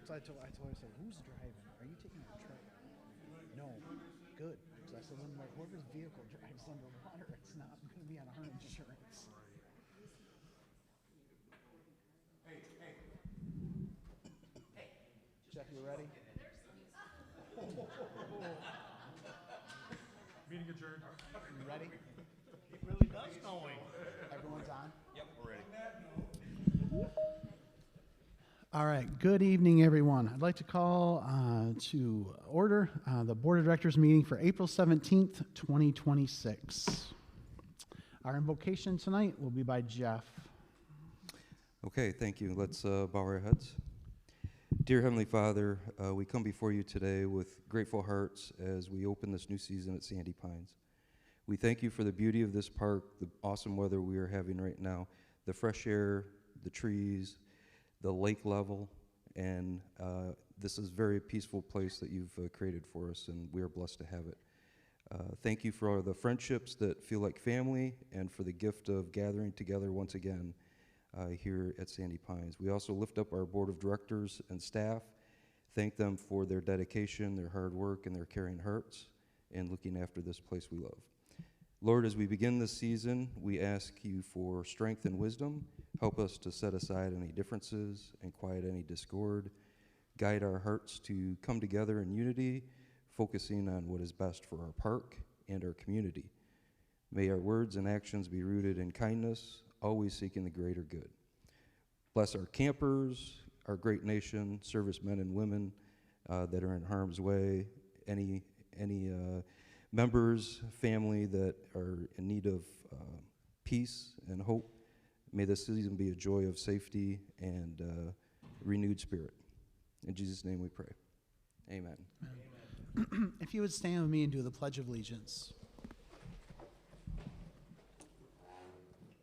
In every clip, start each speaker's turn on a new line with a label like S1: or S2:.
S1: So I told her, I said, who's driving? Are you taking a truck? No. Good. So I said, when whoever's vehicle drives underwater, it's not going to be on our insurance. Jeff, you ready?
S2: Meeting adjourned.
S1: You ready?
S3: It really does snowing.
S1: Everyone's on?
S3: Yep, we're ready.
S1: All right. Good evening, everyone. I'd like to call to order the Board of Directors meeting for April 17th, 2026. Our invocation tonight will be by Jeff.
S4: Okay, thank you. Let's bow our heads. Dear Heavenly Father, we come before you today with grateful hearts as we open this new season at Sandy Pines. We thank you for the beauty of this park, the awesome weather we are having right now, the fresh air, the trees, the lake level, and this is a very peaceful place that you've created for us, and we are blessed to have it. Thank you for all the friendships that feel like family and for the gift of gathering together once again here at Sandy Pines. We also lift up our board of directors and staff, thank them for their dedication, their hard work, and their caring hearts in looking after this place we love. Lord, as we begin this season, we ask you for strength and wisdom. Help us to set aside any differences and quiet any discord. Guide our hearts to come together in unity, focusing on what is best for our park and our community. May our words and actions be rooted in kindness, always seeking the greater good. Bless our campers, our great nation, servicemen and women that are in harm's way, any members, family that are in need of peace and hope. May this season be a joy of safety and renewed spirit. In Jesus' name we pray. Amen.
S1: Amen. If you would stand with me and do the Pledge of Allegiance.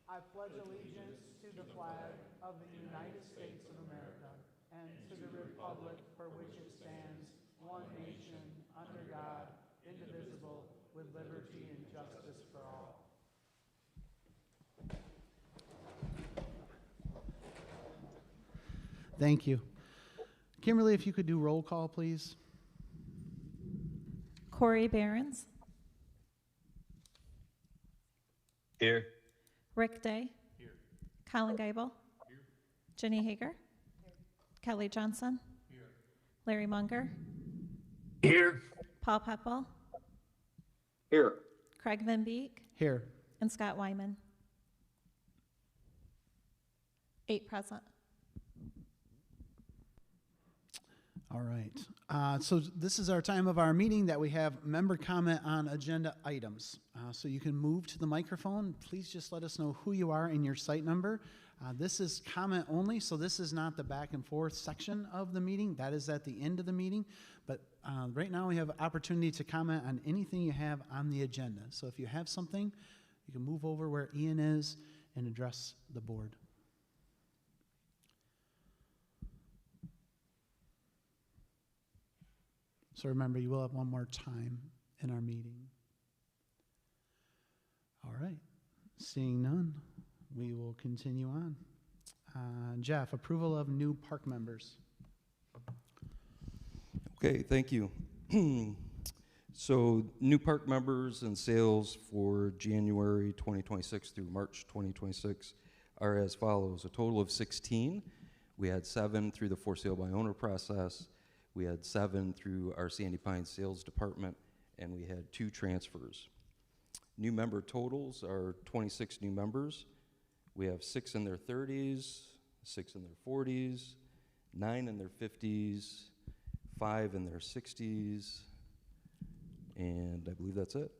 S1: I pledge allegiance to the flag of the United States of America and to the republic for which it stands, one nation, under God, indivisible, with liberty and justice for all. Thank you. Kimberly, if you could do roll call, please.
S5: Corey Behrens.
S3: Here.
S5: Rick Day.
S3: Here.
S5: Colin Geibel.
S3: Here.
S5: Jenny Hager. Here. Kelly Johnson.
S3: Here.
S5: Larry Munger.
S3: Here.
S5: Paul Pepple.
S3: Here.
S5: Craig Van Beek.
S1: Here.
S5: And Scott Wyman. 8 present.
S1: All right. So this is our time of our meeting that we have member comment on agenda items. So you can move to the microphone. Please just let us know who you are and your site number. This is comment only, so this is not the back and forth section of the meeting. That is at the end of the meeting. But right now we have opportunity to comment on anything you have on the agenda. So if you have something, you can move over where Ian is and address the board. So remember, you will have one more time in our meeting. All right. Seeing none, we will continue on. Jeff, approval of new park members.
S4: Okay, thank you. So new park members and sales for January 2026 through March 2026 are as follows. A total of 16. We had 7 through the for sale by owner process. We had 7 through our Sandy Pines sales department, and we had 2 transfers. New member totals are 26 new members. We have 6 in their 30s, 6 in their 40s, 9 in their 50s, 5 in their 60s, and I believe that's it.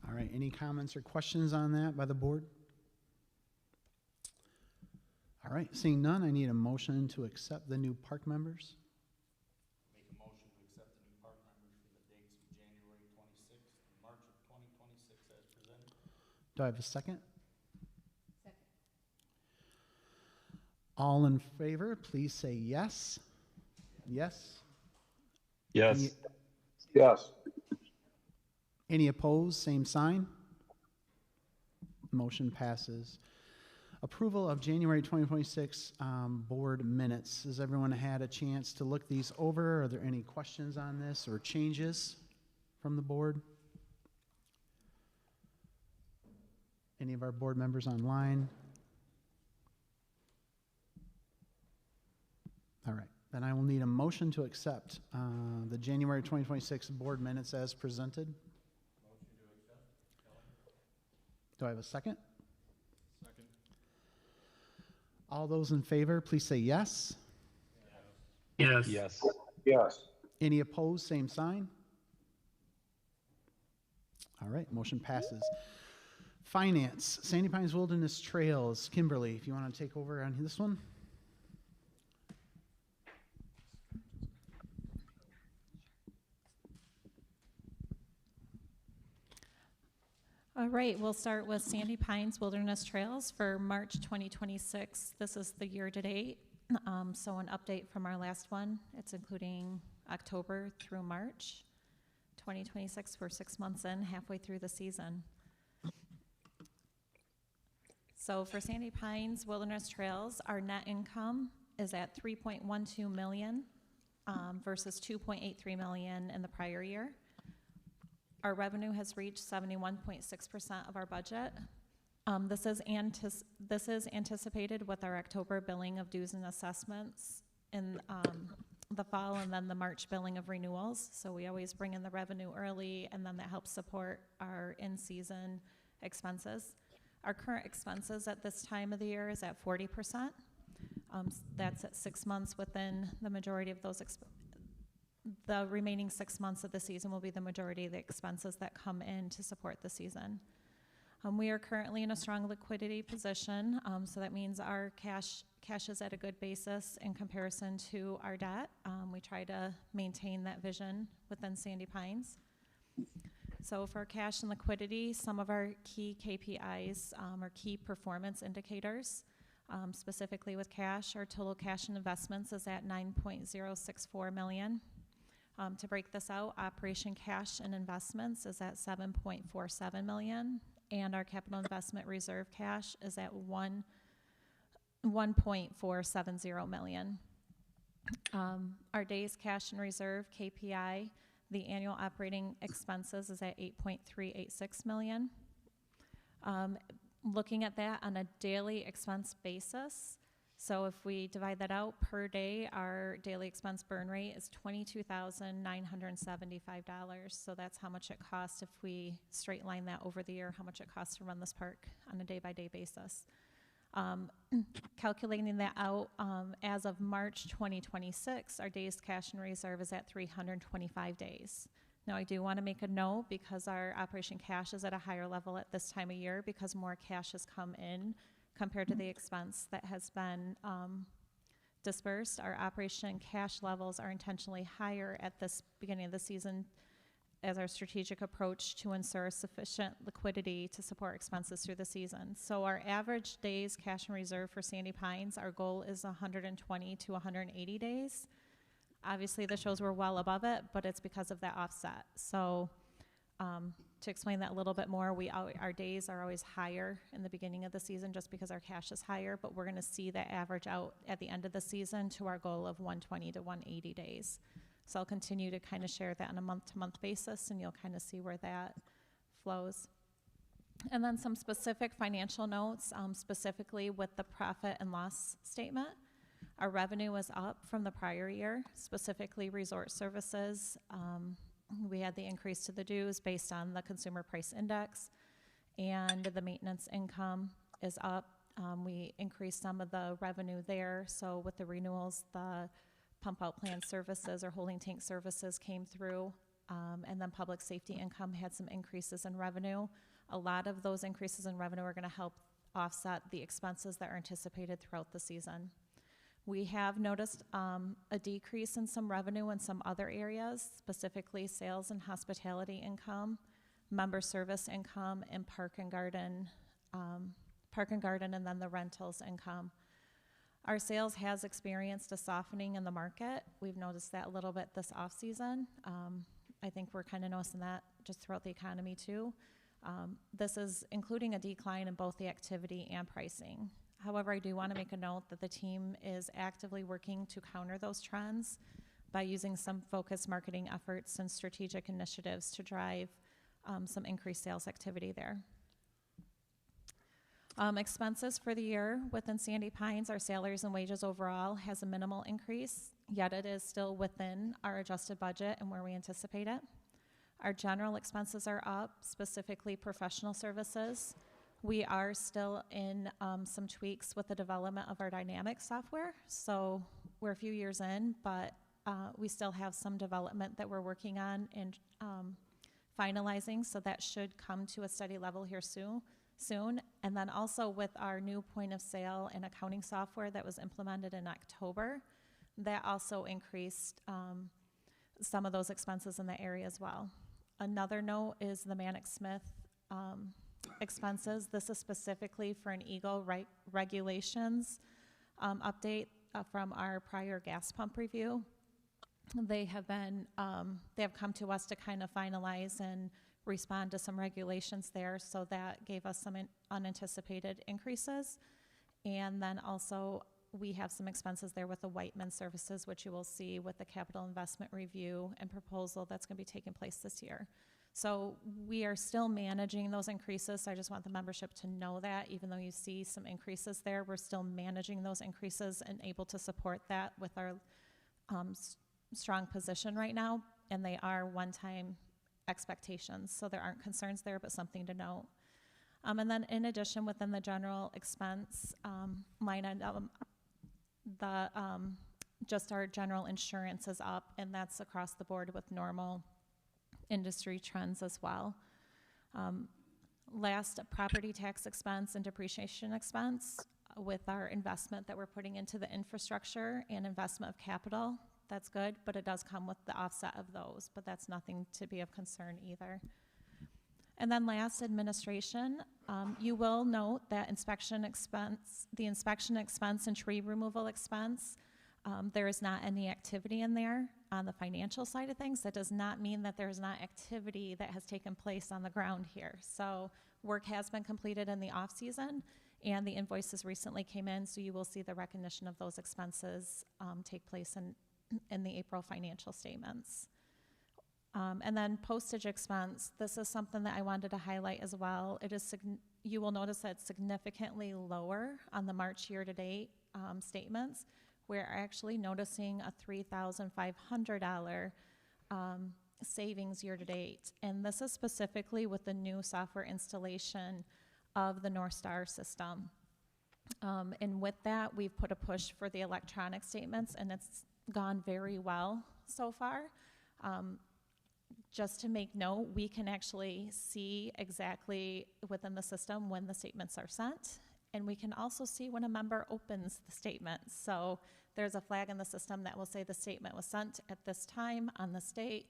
S1: All right, any comments or questions on that by the board? All right, seeing none, I need a motion to accept the new park members.
S3: Make a motion to accept the new park members for the dates of January 26th and March of 2026 as presented.
S1: Do I have a second? Second. All in favor, please say yes. Yes.
S3: Yes.
S1: Any,
S3: Yes.
S1: any opposed, same sign. Motion passes. Approval of January 2026 board minutes. Has everyone had a chance to look these over? Are there any questions on this or changes from the board? Any of our board members online? All right, then I will need a motion to accept the January 2026 board minutes as presented.
S3: Motion to accept. Kelly?
S1: Do I have a second?
S3: Second.
S1: All those in favor, please say yes.
S2: Yes.
S6: Yes.
S2: Yes.
S1: Any opposed, same sign. All right, motion passes. Finance, Sandy Pines Wilderness Trails. Kimberly, if you want to take over on this one.
S5: All right, we'll start with Sandy Pines Wilderness Trails for March 2026. This is the year-to-date, so an update from our last one. It's including October through March 2026. We're 6 months in, halfway through the season. So for Sandy Pines Wilderness Trails, our net income is at $3.12 million versus $2.83 million in the prior year. Our revenue has reached 71.6% of our budget. This is anticipated with our October billing of dues and assessments in the fall, and then the March billing of renewals. So we always bring in the revenue early, and then that helps support our in-season expenses. Our current expenses at this time of the year is at 40%. That's at 6 months within the majority of those the remaining 6 months of the season will be the majority of the expenses that come in to support the season. We are currently in a strong liquidity position, so that means our cash is at a good basis in comparison to our debt. We try to maintain that vision within Sandy Pines. So for cash and liquidity, some of our key KPIs are key performance indicators. Specifically with cash, our total cash and investments is at $9.064 million. To break this out, operation cash and investments is at $7.47 million, and our capital investment reserve cash is at $1.470 million. Our days cash and reserve KPI, the annual operating expenses is at $8.386 million. Looking at that on a daily expense basis, so if we divide that out per day, our daily expense burn rate is $22,975. So that's how much it costs if we straight line that over the year, how much it costs to run this park on a day-by-day basis. Calculating that out, as of March 2026, our days cash and reserve is at 325 days. Now, I do want to make a note because our operation cash is at a higher level at this time of year because more cash has come in compared to the expense that has been dispersed. Our operation cash levels are intentionally higher at this beginning of the season as our strategic approach to ensure sufficient liquidity to support expenses through the season. So our average days cash and reserve for Sandy Pines, our goal is 120 to 180 days. Obviously, the shows were well above it, but it's because of that offset. So to explain that a little bit more, our days are always higher in the beginning of the season just because our cash is higher, but we're going to see that average out at the end of the season to our goal of 120 to 180 days. So I'll continue to kind of share that on a month-to-month basis, and you'll kind of see where that flows. And then some specific financial notes, specifically with the profit and loss statement. Our revenue was up from the prior year, specifically resort services. We had the increase to the dues based on the consumer price index, and the maintenance income is up. We increased some of the revenue there, so with the renewals, the pump out plan services or holding tank services came through, and then public safety income had some increases in revenue. A lot of those increases in revenue are going to help offset the expenses that are anticipated throughout the season. We have noticed a decrease in some revenue in some other areas, specifically sales and hospitality income, member service income, and park and garden, and then the rentals income. Our sales has experienced a softening in the market. We've noticed that a little bit this off season. I think we're kind of noticing that just throughout the economy too. This is including a decline in both the activity and pricing. However, I do want to make a note that the team is actively working to counter those trends by using some focused marketing efforts and strategic initiatives to drive some increased sales activity there. Expenses for the year within Sandy Pines, our salaries and wages overall has a minimal increase, yet it is still within our adjusted budget and where we anticipate it. Our general expenses are up, specifically professional services. We are still in some tweaks with the development of our dynamic software. So we're a few years in, but we still have some development that we're working on and finalizing, so that should come to a steady level here soon. And then also with our new point of sale and accounting software that was implemented in October, that also increased some of those expenses in that area as well. Another note is the Manic Smith expenses. This is specifically for an EGLE regulations update from our prior gas pump review. They have come to us to kind of finalize and respond to some regulations there, so that gave us some unanticipated increases. And then also we have some expenses there with the Whiteman services, which you will see with the capital investment review and proposal that's going to be taking place this year. So we are still managing those increases. So I just want the membership to know that even though you see some increases there, we're still managing those increases and able to support that with our strong position right now. And they are one-time expectations, so there aren't concerns there, but something to note. And then in addition, within the general expense line item, just our general insurance is up, and that's across the board with normal industry trends as well. Last, property tax expense and depreciation expense with our investment that we're putting into the infrastructure and investment of capital. That's good, but it does come with the offset of those, but that's nothing to be of concern either. And then last, administration. You will note that inspection expense, the inspection expense and tree removal expense, there is not any activity in there on the financial side of things. That does not mean that there is not activity that has taken place on the ground here. So work has been completed in the off season, and the invoices recently came in, so you will see the recognition of those expenses take place in the April financial statements. And then postage expense, this is something that I wanted to highlight as well. It is you will notice that it's significantly lower on the March year-to-date statements. We're actually noticing a $3,500 savings year-to-date, and this is specifically with the new software installation of the North Star system. And with that, we've put a push for the electronic statements, and it's gone very well so far. Just to make note, we can actually see exactly within the system when the statements are sent, and we can also see when a member opens the statement. So there's a flag in the system that will say the statement was sent at this time on this date,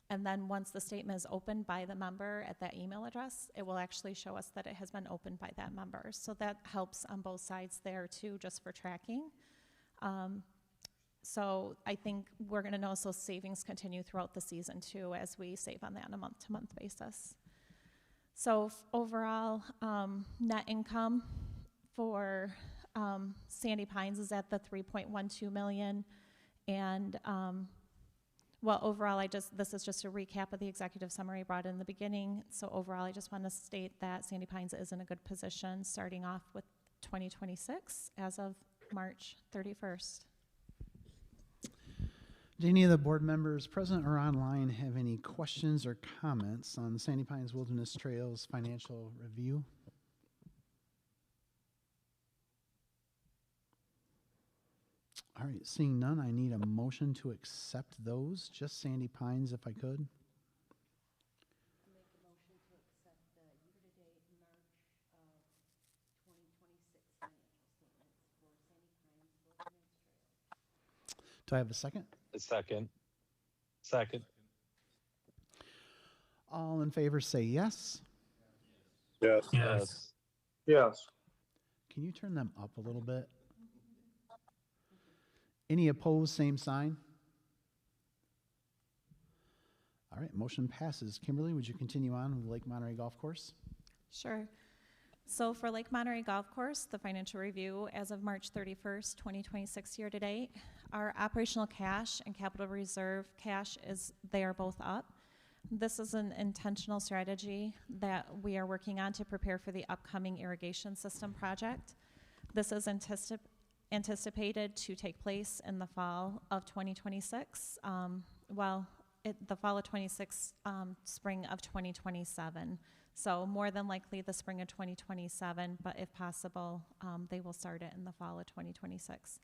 S5: and then once the statement is opened by the member at that email address, it will actually show us that it has been opened by that member. So that helps on both sides there too, just for tracking. So I think we're going to notice those savings continue throughout the season too, as we save on that on a month-to-month basis. So overall, net income for Sandy Pines is at the 3.12 million, and well, overall, this is just a recap of the executive summary brought in the beginning. So overall, I just want to state that Sandy Pines is in a good position starting off with 2026 as of March 31st.
S1: Do any of the board members present or online have any questions or comments on the Sandy Pines Wilderness Trails financial review? All right, seeing none, I need a motion to accept those. Just Sandy Pines, if I could.
S6: Make a motion to accept the year-to-date March of 2026 financial statements for Sandy Pines Wilderness Trails.
S1: Do I have a second?
S2: A second. Second.
S1: All in favor say yes.
S2: Yes. Yes. Yes.
S1: Can you turn them up a little bit? Any opposed, same sign? All right, motion passes. Kimberly, would you continue on with Lake Monterey Golf Course?
S5: Sure. So for Lake Monterey Golf Course, the financial review as of March 31st, 2026 year to date, our operational cash and capital reserve cash they are both up. This is an intentional strategy that we are working on to prepare for the upcoming irrigation system project. This is anticipated to take place in the fall of 2026. The fall of 26, spring of 2027. So more than likely the spring of 2027, but if possible, they will start it in the fall of 2026.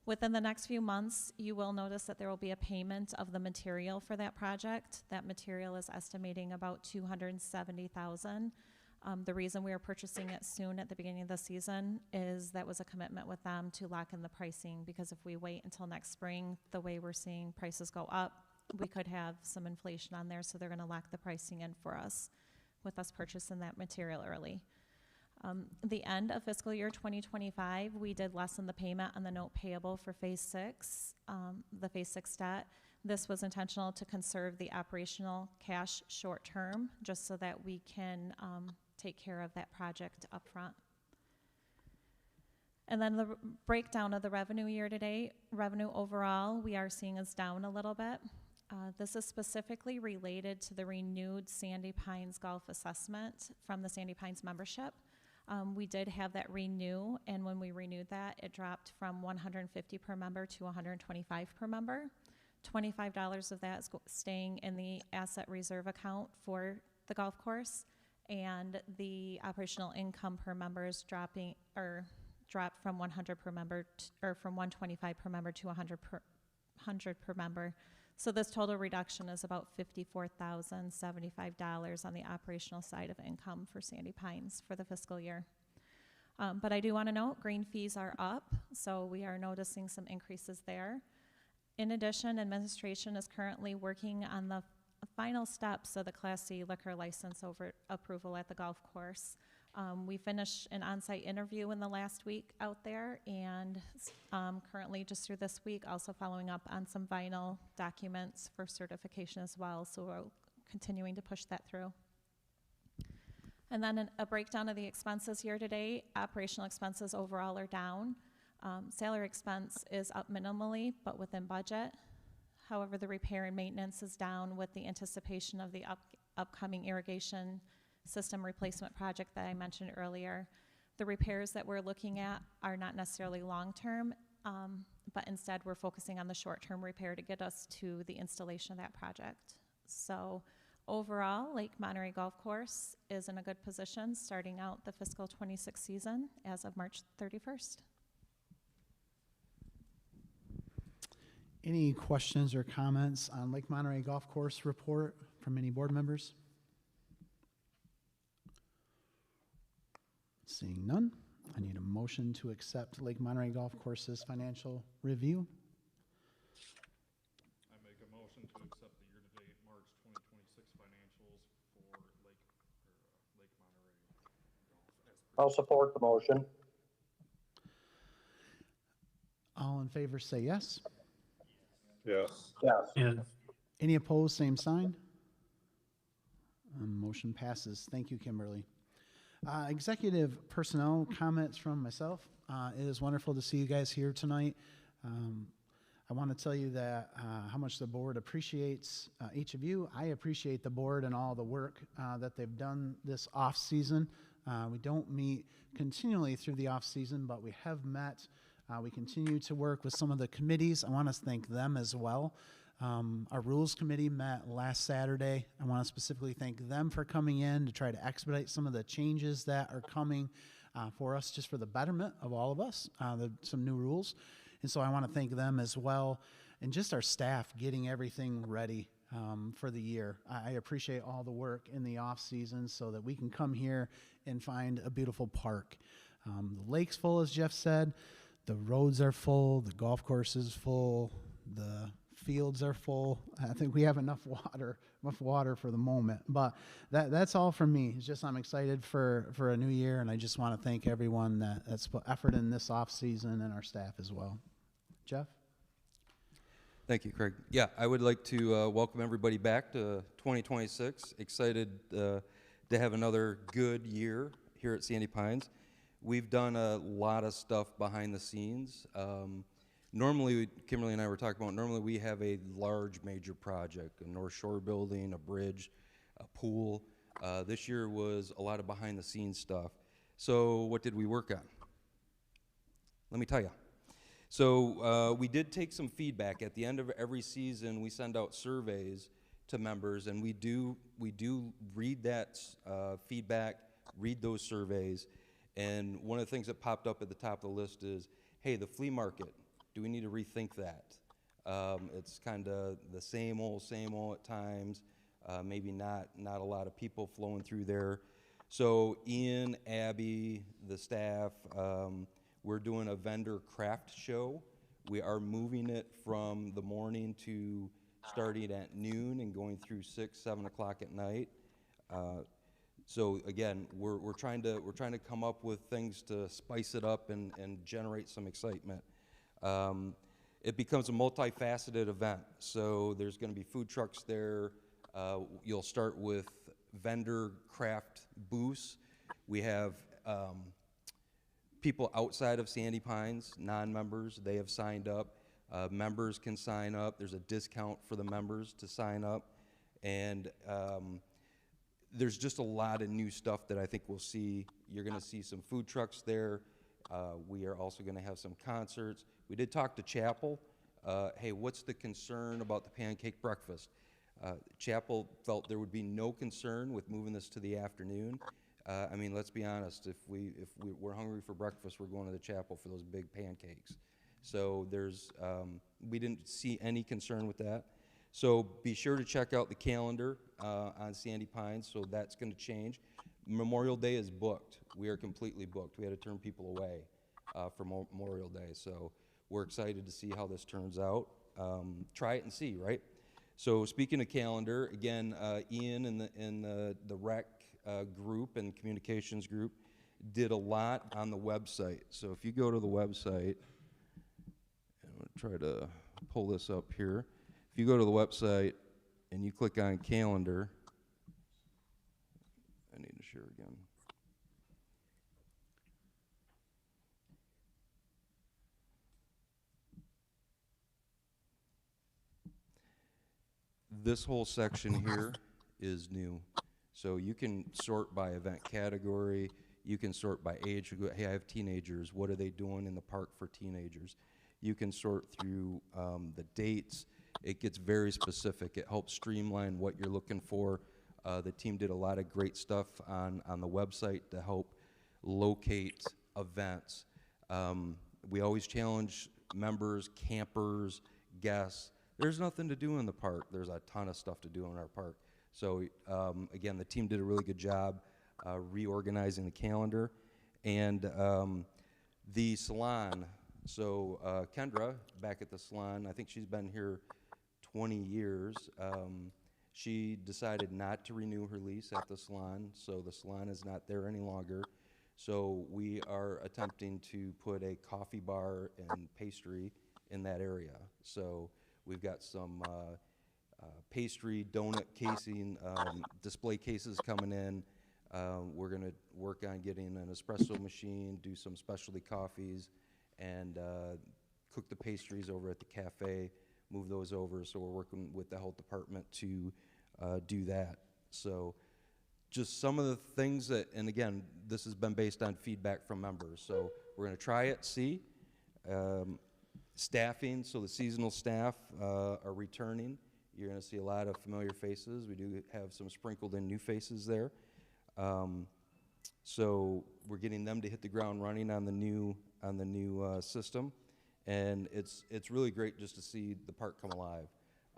S5: Within the next few months, you will notice that there will be a payment of the material for that project. That material is estimating about $270,000. The reason we are purchasing it soon at the beginning of the season is that was a commitment with them to lock in the pricing, because if we wait until next spring, the way we're seeing prices go up, we could have some inflation on there, so they're gonna lock the pricing in for us with us purchasing that material early. The end of fiscal year 2025, we did lessen the payment on the note payable for phase 6, the phase 6 debt. This was intentional to conserve the operational cash short term, just so that we can take care of that project up front. And then the breakdown of the revenue year to date, revenue overall, we are seeing is down a little bit. This is specifically related to the renewed Sandy Pines Golf Assessment from the Sandy Pines membership. We did have that renew, and when we renewed that, it dropped from $150 per member to $125 per member. $25 of that is staying in the asset reserve account for the golf course, and the operational income per member is dropped from $100 per member, or from $125 per member to $100 per member. So this total reduction is about $54,075 on the operational side of income for Sandy Pines for the fiscal year. But I do want to note, green fees are up, so we are noticing some increases there. In addition, administration is currently working on the final steps of the Class C liquor license approval at the golf course. We finished an on-site interview in the last week out there, and currently just through this week also following up on some final documents for certification as well, so we're continuing to push that through. And then a breakdown of the expenses year to date. Operational expenses overall are down. Salary expense is up minimally, but within budget. However, the repair and maintenance is down with the anticipation of the upcoming irrigation system replacement project that I mentioned earlier. The repairs that we're looking at are not necessarily long-term, but instead we're focusing on the short-term repair to get us to the installation of that project. So overall, Lake Monterey Golf Course is in a good position starting out the fiscal 26 season as of March 31st.
S1: Any questions or comments on Lake Monterey Golf Course report from any board members? Seeing none, I need a motion to accept Lake Monterey Golf Course's financial review.
S7: I make a motion to accept the year-to-date March 2026 financials for Lake Monterey Golf.
S2: I'll support the motion.
S1: All in favor say yes.
S2: Yes. Yes.
S1: Any opposed, same sign. Motion passes. Thank you, Kimberly. Executive personnel comments from myself. It is wonderful to see you guys here tonight. I want to tell you that how much the board appreciates each of you. I appreciate the board and all the work that they've done this off season. We don't meet continually through the off season, but we have met. We continue to work with some of the committees. I want to thank them as well. Our rules committee met last Saturday. I want to specifically thank them for coming in to try to expedite some of the changes that are coming for us, just for the betterment of all of us, some new rules. And so I want to thank them as well, and just our staff getting everything ready for the year. I appreciate all the work in the off season so that we can come here and find a beautiful park. The lake's full, as Jeff said. The roads are full. The golf course is full. The fields are full. I think we have enough water for the moment. But that's all from me. It's just I'm excited for a new year, and I just want to thank everyone that's put effort in this off season, and our staff as well. Jeff?
S4: Thank you, Craig. Yeah, I would like to welcome everybody back to 2026. Excited to have another good year here at Sandy Pines. We've done a lot of stuff behind the scenes. Normally, Kimberly and I were talking about, normally we have a large major project, a North Shore building, a bridge, a pool. This year was a lot of behind the scenes stuff. So what did we work on? Let me tell you. So we did take some feedback. At the end of every season, we send out surveys to members, and we do read that feedback, read those surveys, and one of the things that popped up at the top of the list is, hey, the flea market, do we need to rethink that? It's kind of the same old at times, maybe not a lot of people flowing through there. So Ian, Abby, the staff, we're doing a vendor craft show. We are moving it from the morning to starting at noon and going through 6, 7 o'clock at night. So again, we're trying to come up with things to spice it up and generate some excitement. It becomes a multifaceted event. So there's going to be food trucks there. You'll start with vendor craft booths. We have people outside of Sandy Pines, non-members, they have signed up. Members can sign up. There's a discount for the members to sign up. And there's just a lot of new stuff that I think we'll see. You're going to see some food trucks there. We are also going to have some concerts. We did talk to Chapel. Hey, what's the concern about the pancake breakfast? Chapel felt there would be no concern with moving this to the afternoon. I mean, let's be honest. If we're hungry for breakfast, we're going to the Chapel for those big pancakes. So we didn't see any concern with that. So be sure to check out the calendar on Sandy Pines. So that's going to change. Memorial Day is booked. We are completely booked. We had to turn people away for Memorial Day. So we're excited to see how this turns out. Try it and see, right? So speaking of calendar, again, Ian and the rec group and communications group did a lot on the website. So if you go to the website, I'm going to try to pull this up here. If you go to the website and you click on calendar, I need to share again. This whole section here is new. So you can sort by event category. You can sort by age. You go, hey, I have teenagers. What are they doing in the park for teenagers? You can sort through the dates. It gets very specific. It helps streamline what you're looking for. The team did a lot of great stuff on the website to help locate events. We always challenge members, campers, guests. There's nothing to do in the park. There's a ton of stuff to do in our park. So again, the team did a really good job reorganizing the calendar. And the salon, so Kendra, back at the salon, I think she's been here 20 years. She decided not to renew her lease at the salon, so the salon is not there any longer. So we are attempting to put a coffee bar and pastry in that area. So we've got some pastry, donut casing, display cases coming in. We're going to work on getting an espresso machine, do some specialty coffees, and cook the pastries over at the cafe, move those over. So we're working with the health department to do that. So just some of the things that, and again, this has been based on feedback from members. So we're going to try it, see. Staffing, so the seasonal staff are returning. You're going to see a lot of familiar faces. We do have some sprinkled in new faces there. So we're getting them to hit the ground running on the new system, and it's really great just to see the park come alive.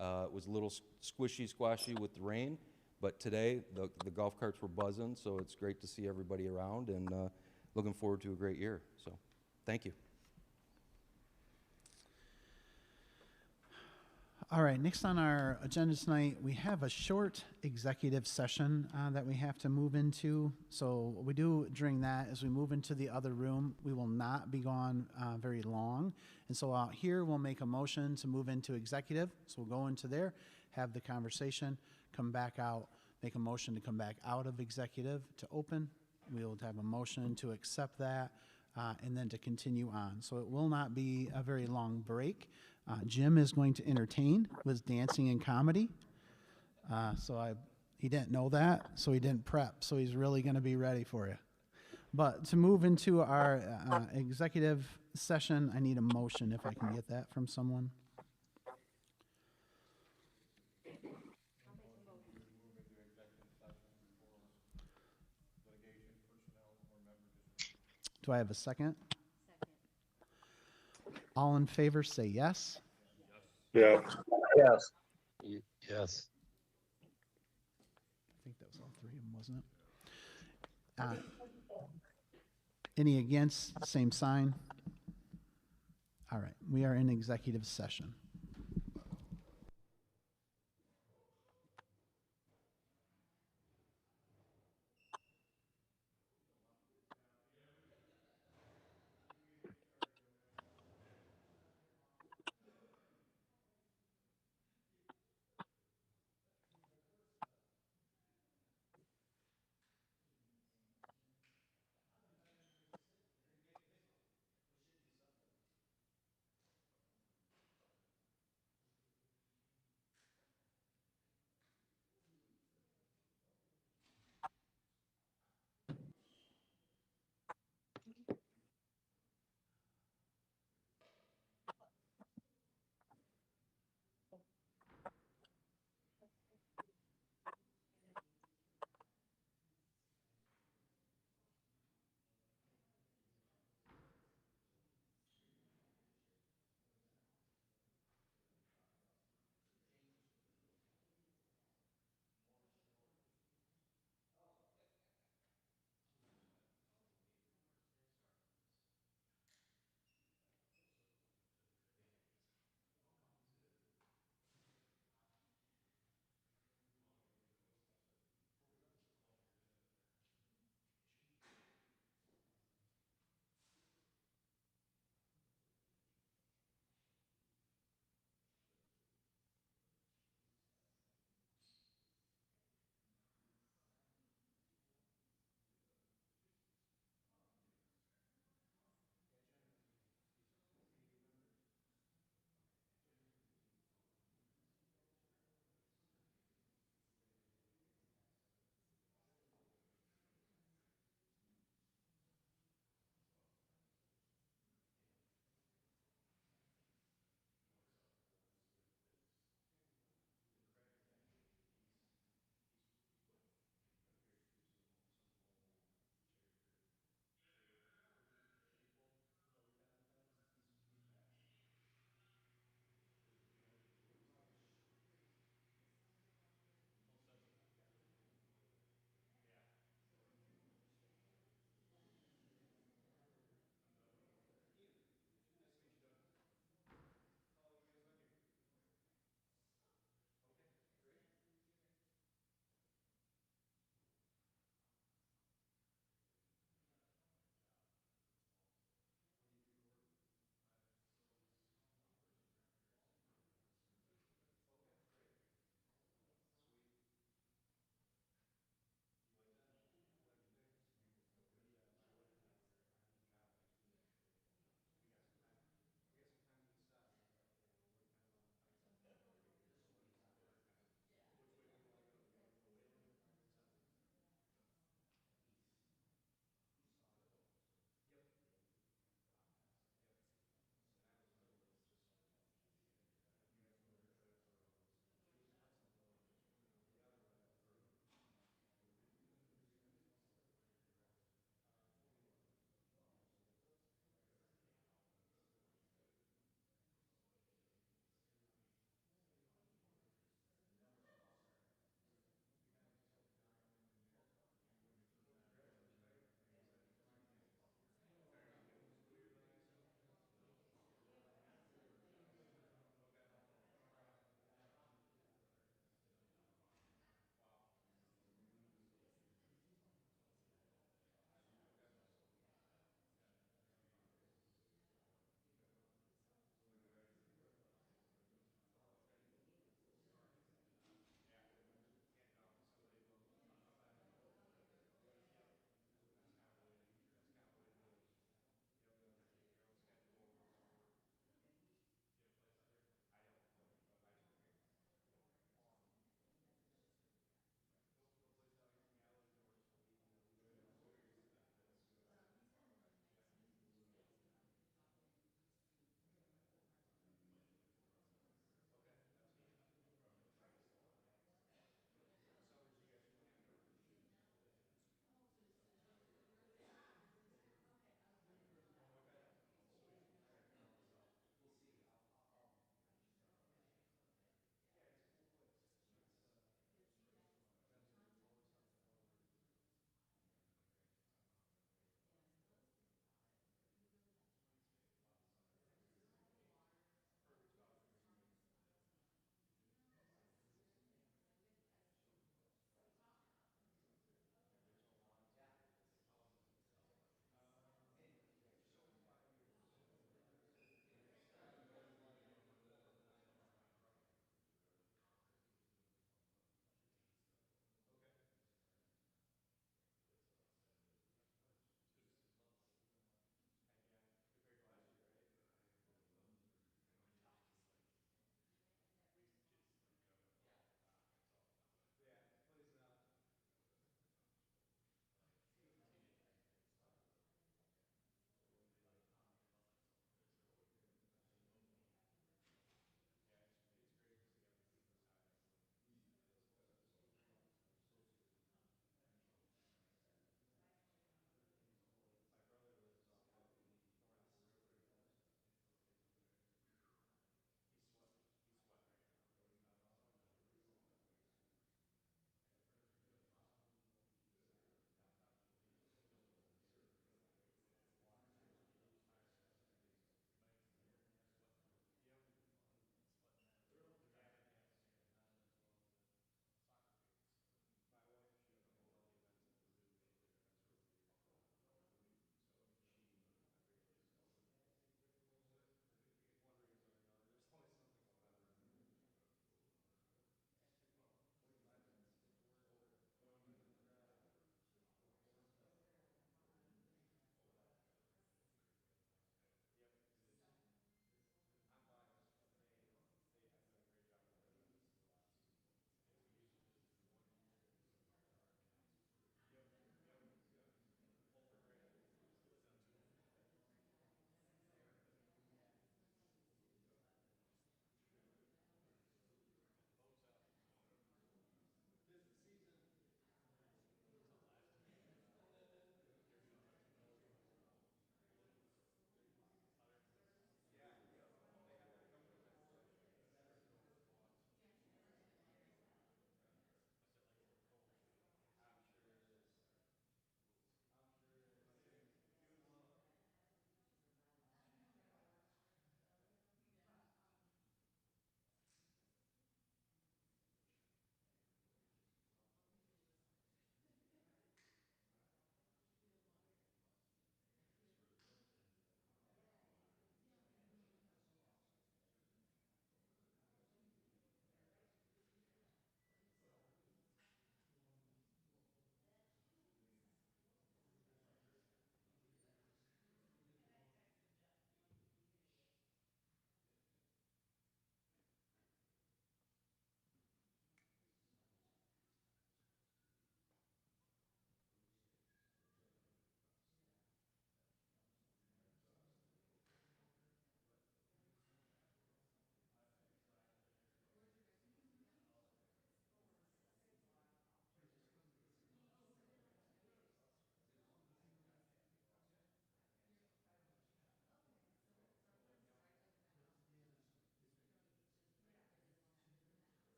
S4: It was a little squashy with the rain, but today the golf carts were buzzing, so it's great to see everybody around, and looking forward to a great year. So thank you.
S1: All right, next on our agenda tonight, we have a short executive session that we have to move into. So what we do during that is we move into the other room. We will not be gone very long. And so out here, we'll make a motion to move into executive. So we'll go into there, have the conversation, come back out, make a motion to come back out of executive to open, we'll have a motion to accept that and then to continue on. So it will not be a very long break. Jim is going to entertain with dancing and comedy. He didn't know that, so he didn't prep. So he's really going to be ready for you. But to move into our executive session, I need a motion if I can get that from someone. Do I have a second?
S6: Second.
S1: All in favor say yes.
S2: Yeah. Yes.
S8: Yes.
S1: I think that was all three of them, wasn't it? Any against? Same sign. All right, we are in executive session.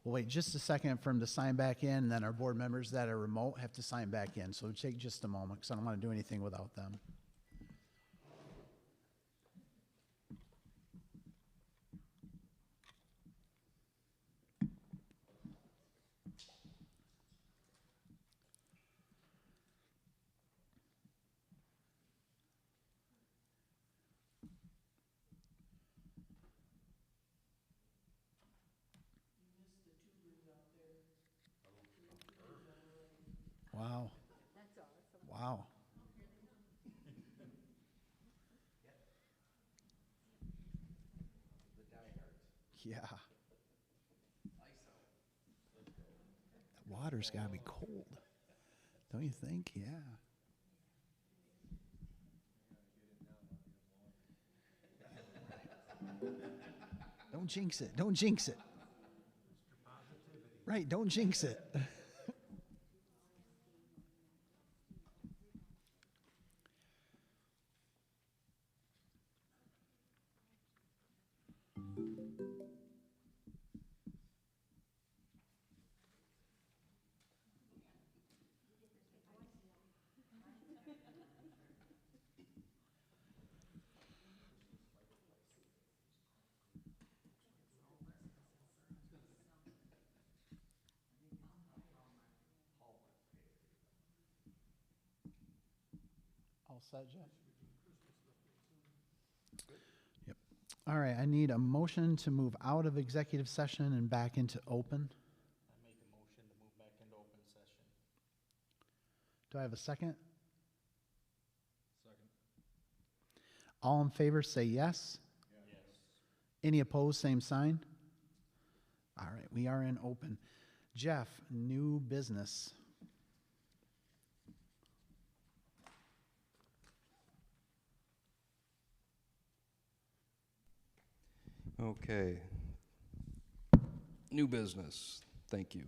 S1: We'll wait just a second for them to sign back in, and then our board members that are remote have to sign back in. So take just a moment, because I don't want to do anything without them. Wow.
S6: That's awesome.
S1: Wow. Yeah. The water's got to be cold. Don't you think? Yeah. Don't jinx it. Don't jinx it. Right, don't jinx it. All set, Jeff? Yep. All right, I need a motion to move out of executive session and back into open.
S3: I make a motion to move back into open session.
S1: Do I have a second?
S7: Second.
S1: All in favor, say yes.
S3: Yes.
S1: Any opposed, same sign. All right, we are in open. Jeff, new business.
S4: Okay. New business. Thank you.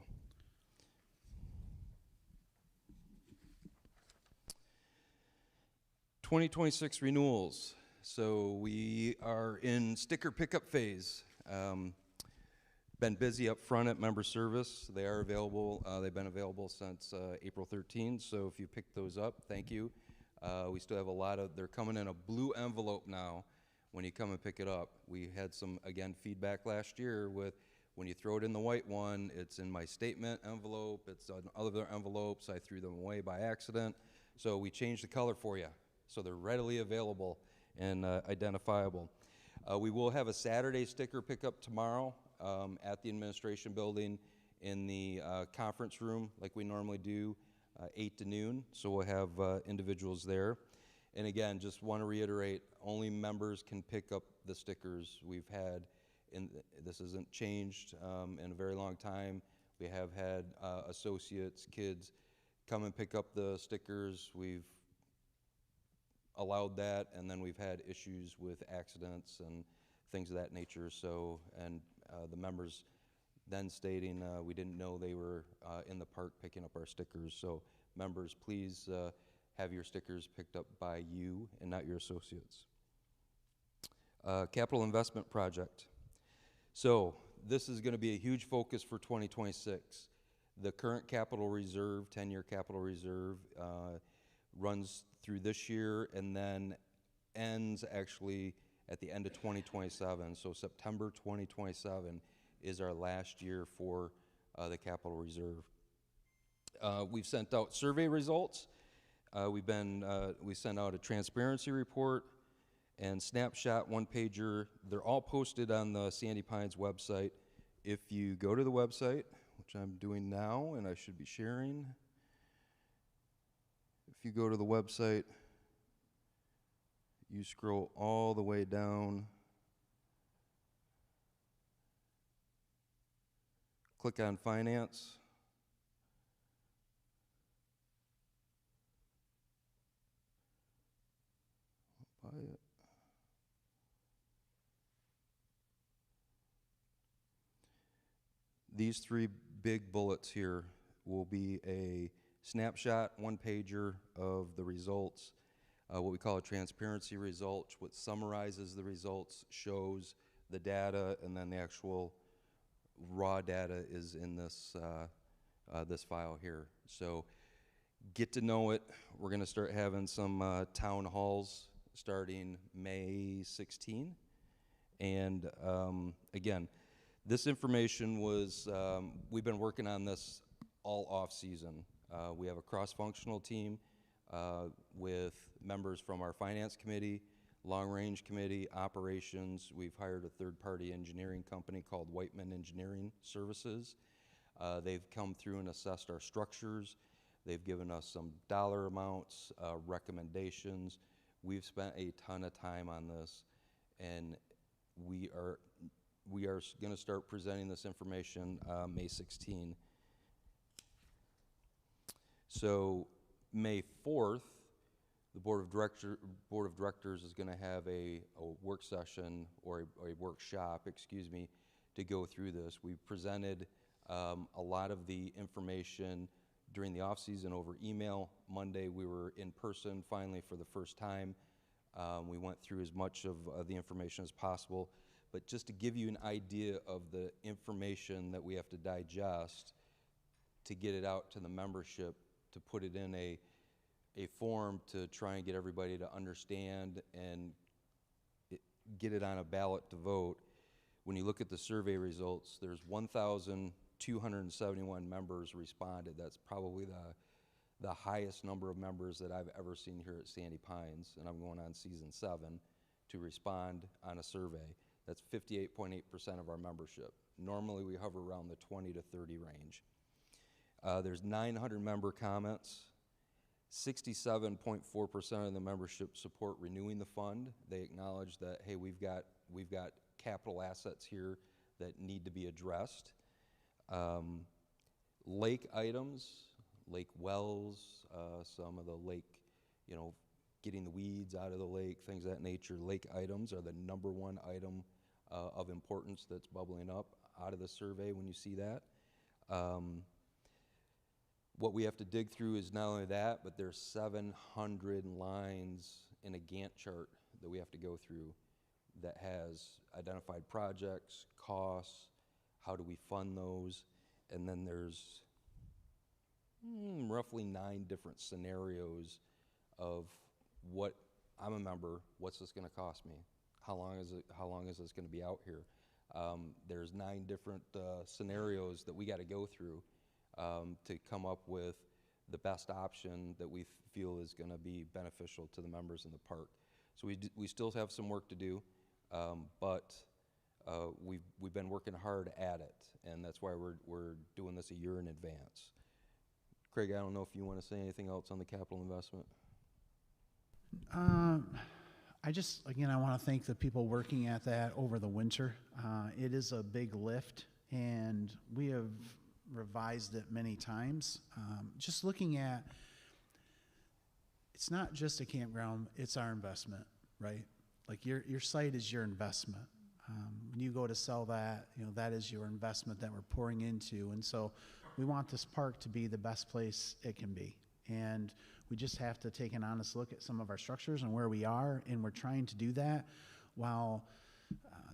S4: (2026) renewals. So we are in sticker pickup phase. Been busy up front at member service. They are available. They've been available since April 13th. So if you pick those up, thank you. We still have a lot of. They're coming in a blue envelope now. When you come and pick it up, we had some, again, feedback last year with when you throw it in the white one, it's in my statement envelope, it's on other envelopes, I threw them away by accident. So we changed the color for you, so they're readily available and identifiable. We will have a Saturday sticker pickup tomorrow at the administration building in the conference room like we normally do, 8 to noon, so we'll have individuals there. And again, just want to reiterate, only members can pick up the stickers we've had. This hasn't changed in a very long time. We have had associates, kids come and pick up the stickers. We've allowed that, and then we've had issues with accidents and things of that nature. So, and the members then stating we didn't know they were in the park picking up our stickers. So members, please have your stickers picked up by you and not your associates. Capital investment project. So this is going to be a huge focus for 2026. The current capital reserve, 10-year capital reserve, runs through this year and then ends actually at the end of 2027. So September 2027 is our last year for the capital reserve. We've sent out survey results. We sent out a transparency report and snapshot one-pager. They're all posted on the Sandy Pines website. If you go to the website, which I'm doing now and I should be sharing, if you go to the website, you scroll all the way down, click on finance. Buy it. These 3 big bullets here will be a snapshot, one-pager of the results, what we call a transparency result, which summarizes the results, shows the data, and then the actual raw data is in this, this file here. So get to know it. We're going to start having some town halls starting May 16. And again, this information was, we've been working on this all off season. We have a cross-functional team with members from our finance committee, long-range committee, operations. We've hired a third-party engineering company called Whiteman Engineering Services. They've come through and assessed our structures. They've given us some dollar amounts, recommendations. We've spent a ton of time on this, and we are going to start presenting this information May 16. So May 4th, the Board of Directors is going to have a work session or a workshop, excuse me, to go through this. We presented a lot of the information during the off-season over email. Monday, we were in person finally for the first time. We went through as much of the information as possible. But just to give you an idea of the information that we have to digest to get it out to the membership, to put it in a form to try and get everybody to understand and get it on a ballot to vote. When you look at the survey results, there's 1,271 members responded. That's probably the highest number of members that I've ever seen here at Sandy Pines, and I'm going on season 7, to respond on a survey. That's 58.8% of our membership. Normally we hover around the 20 to 30 range. There's 900 member comments. 67.4% of the membership support renewing the fund. They acknowledge that, hey, we've got capital assets here that need to be addressed. Lake items, lake wells, some of the lake, getting the weeds out of the lake, things of that nature. Lake items are the #1 item of importance that's bubbling up out of the survey when you see that. What we have to dig through is not only that, but there's 700 lines in a Gantt chart that we have to go through that has identified projects, costs, how do we fund those, and then there's roughly 9 different scenarios of what I'm a member, what's this going to cost me? How long is this going to be out here? There's 9 different scenarios that we got to go through to come up with the best option that we feel is going to be beneficial to the members in the park. So we still have some work to do, but we've been working hard at it, and that's why we're doing this a year in advance. Craig, I don't know if you want to say anything else on the capital investment.
S1: I want to thank the people working at that over the winter. It is a big lift, and we have revised it many times. Just looking at, it's not just a campground, it's our investment, right? Like your site is your investment. When you go to sell that, that is your investment that we're pouring into. And so we want this park to be the best place it can be. And we just have to take an honest look at some of our structures and where we are, and we're trying to do that while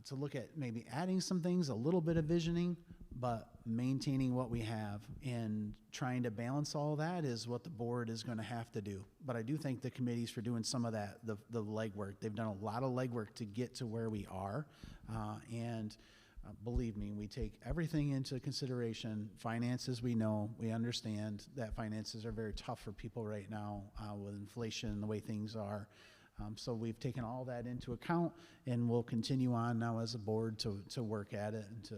S1: to look at maybe adding some things, a little bit of visioning, but maintaining what we have and trying to balance all that is what the board is going to have to do. But I do thank the committees for doing some of that, the legwork. They've done a lot of legwork to get to where we are, and believe me, we take everything into consideration. Finances, we know, we understand that finances are very tough for people right now with inflation and the way things are. So we've taken all that into account, and we'll continue on now as a board to work at it and to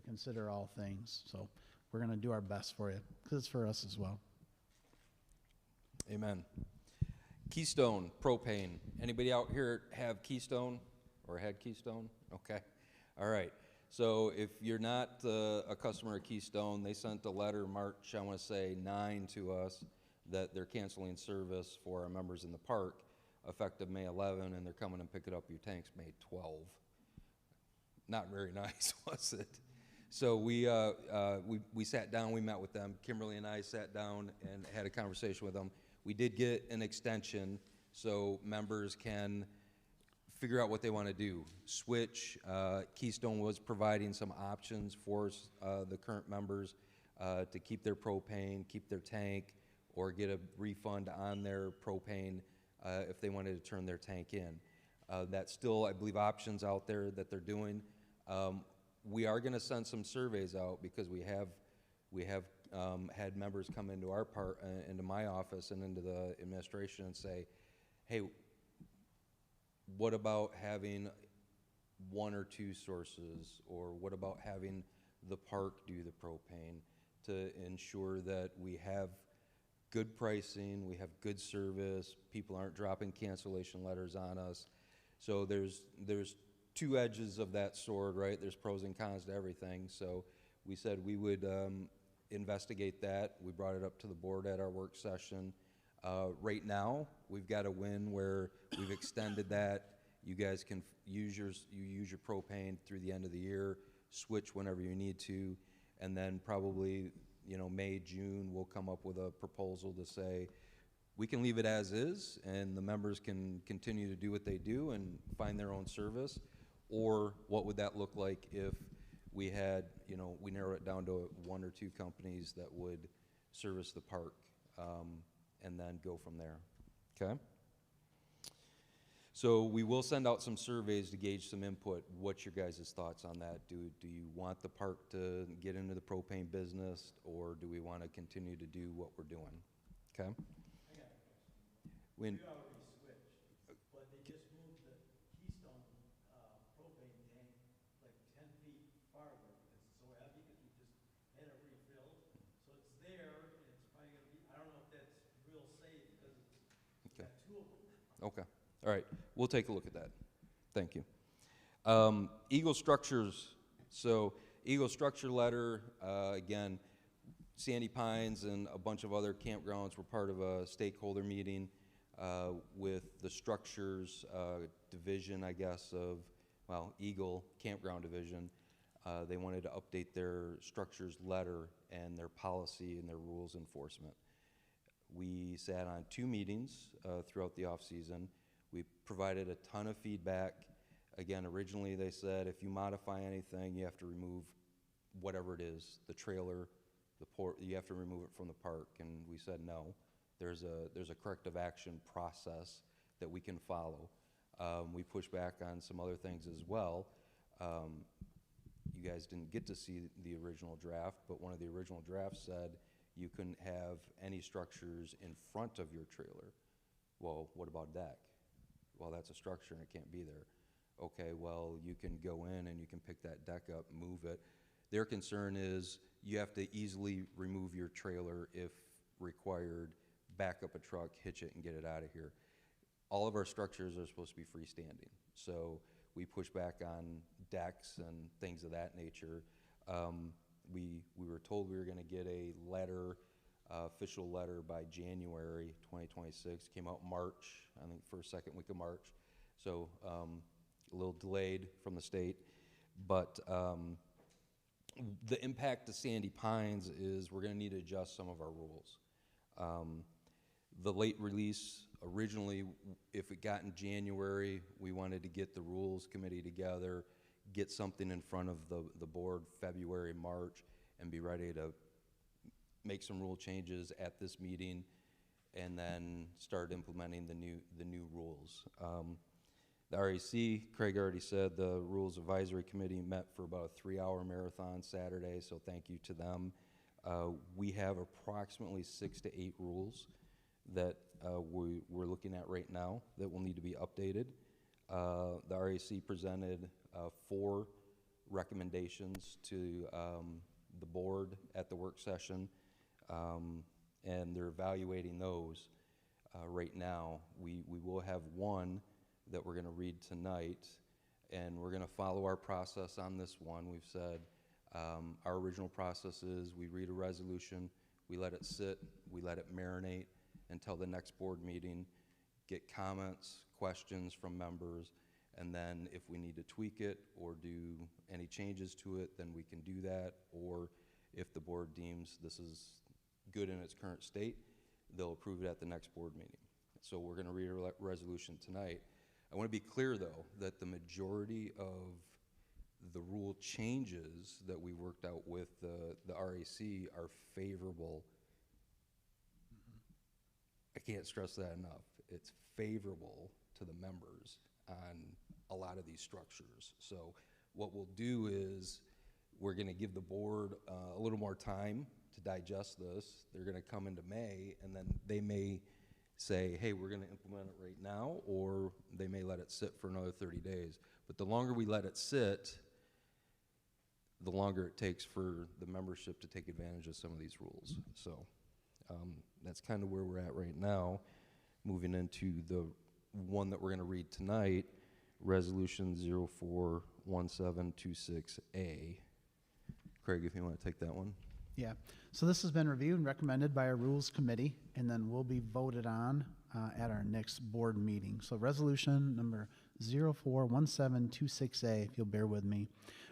S1: consider all things. So we're going to do our best for you because it's for us as well.
S4: Amen. Keystone propane. Anybody out here have Keystone or had Keystone? Okay. All right. So if you're not a customer of Keystone, they sent a letter March, I want to say 9 to us that they're canceling service for our members in the park effective May 11, and they're coming and picking up your tanks May 12. Not very nice, was it? So we sat down, we met with them. Kimberly and I sat down and had a conversation with them. We did get an extension so members can figure out what they want to do. Switch, Keystone was providing some options for the current members to keep their propane, keep their tank, or get a refund on their propane if they wanted to turn their tank in. That's still, I believe, options out there that they're doing. We are going to send some surveys out because we have had members come into into my office and into the administration and say, hey, what about having one or two sources, or what about having the park do the propane to ensure that we have good pricing, we have good service, people aren't dropping cancellation letters on us. So there's two edges of that sword, right? There's pros and cons to everything. So we said we would investigate that. We brought it up to the board at our work session. Right now, we've got a win where we've extended that. You guys can use your propane through the end of the year, switch whenever you need to, and then probably, May, June, we'll come up with a proposal to say, we can leave it as is, and the members can continue to do what they do and find their own service, or what would that look like if we had, we narrow it down to one or two companies that would service the park, and then go from there, okay? So we will send out some surveys to gauge some input. What's your guys' thoughts on that? Do you want the park to get into the propane business, or do we want to continue to do what we're doing? Okay?
S8: I got a question.
S4: When,
S8: We already switched, but they just moved the Keystone propane tank like 10 feet farther because it's so heavy, because we just had it refilled. So it's there, and it's probably gonna be, I don't know if that's real safe because it's
S4: Okay.
S8: got two of them.
S4: okay. All right. We'll take a look at that. Thank you. Eagle Structures. So Eagle Structure letter, again, Sandy Pines and a bunch of other campgrounds were part of a stakeholder meeting with the structures division, I guess, of, Eagle Campground Division. They wanted to update their structures letter and their policy and their rules enforcement. We sat on 2 meetings throughout the off-season. We provided a ton of feedback. Again, originally they said if you modify anything, you have to remove whatever it is, the trailer, the port, you have to remove it from the park. And we said no. There's a corrective action process that we can follow. We pushed back on some other things as well. You guys didn't get to see the original draft, but one of the original drafts said you couldn't have any structures in front of your trailer. Well, what about deck? Well, that's a structure and it can't be there. Okay, well, you can go in and you can pick that deck up, move it. Their concern is you have to easily remove your trailer if required, back up a truck, hitch it, and get it out of here. All of our structures are supposed to be freestanding. So we push back on decks and things of that nature. We were told we were going to get a letter, official letter by January 2026. Came out March, I think first, second week of March. So a little delayed from the state. But the impact to Sandy Pines is we're going to need to adjust some of our rules. The late release, originally, if it got in January, we wanted to get the rules committee together, get something in front of the board February, March, and be ready to make some rule changes at this meeting, and then start implementing the new rules. The RAC, Craig already said, the Rules Advisory Committee met for about a 3-hour marathon Saturday, so thank you to them. We have approximately 6 to 8 rules that we're looking at right now that will need to be updated. The RAC presented 4 recommendations to the board at the work session, and they're evaluating those right now. We will have one that we're going to read tonight, and we're going to follow our process on this one. We've said our original process is we read a resolution, we let it sit, we let it marinate until the next board meeting, get comments, questions from members, and then if we need to tweak it or do any changes to it, then we can do that. Or if the board deems this is good in its current state, they'll approve it at the next board meeting. So we're going to read a resolution tonight. I want to be clear, though, that the majority of the rule changes that we worked out with the RAC are favorable. I can't stress that enough. It's favorable to the members on a lot of these structures. So what we'll do is we're going to give the board a little more time to digest this. They're going to come into May, and then they may say, hey, we're going to implement it right now, or they may let it sit for another 30 days. But the longer we let it sit, the longer it takes for the membership to take advantage of some of these rules. So that's kind of where we're at right now. Moving into the one that we're going to read tonight, Resolution 041726A. Craig, if you want to take that one.
S1: Yeah, so this has been reviewed and recommended by our Rules Committee, and then will be voted on at our next board meeting. So resolution number 041726A, if you'll bear with me.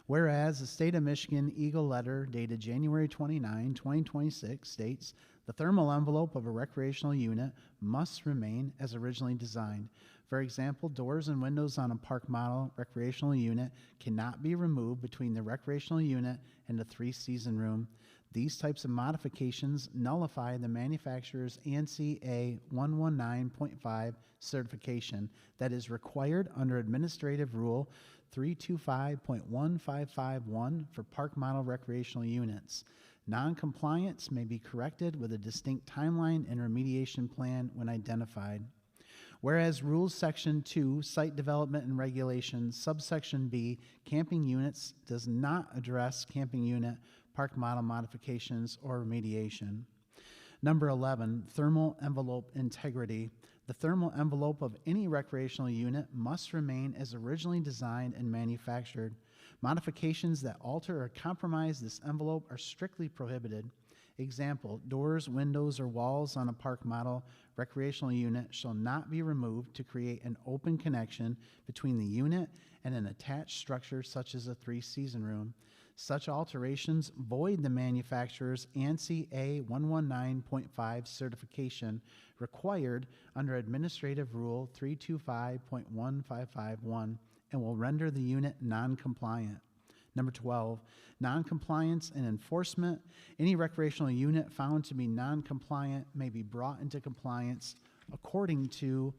S1: Whereas the State of Michigan Eagle Letter dated January 29, 2026 states, the thermal envelope of a recreational unit must remain as originally designed. For example, doors and windows on a park model recreational unit cannot be removed between the recreational unit and the three-season room. These types of modifications nullify the manufacturer's ANSI 119.5 certification that is required under Administrative Rule 325.1551 for park model recreational units. Non-compliance may be corrected with a distinct timeline and remediation plan when identified. Whereas Rules Section 2, Site Development and Regulations, subsection B, camping units, does not address camping unit park model modifications or remediation. Number 11, thermal envelope integrity. The thermal envelope of any recreational unit must remain as originally designed and manufactured. Modifications that alter or compromise this envelope are strictly prohibited. Example, doors, windows, or walls on a park model recreational unit shall not be removed to create an open connection between the unit and an attached structure such as a three-season room. Such alterations void the manufacturer's ANSI A119.5 certification required under Administrative Rule 325.1551 and will render the unit non-compliant. Number 12, non-compliance and enforcement. Any recreational unit found to be non-compliant may be brought into compliance according to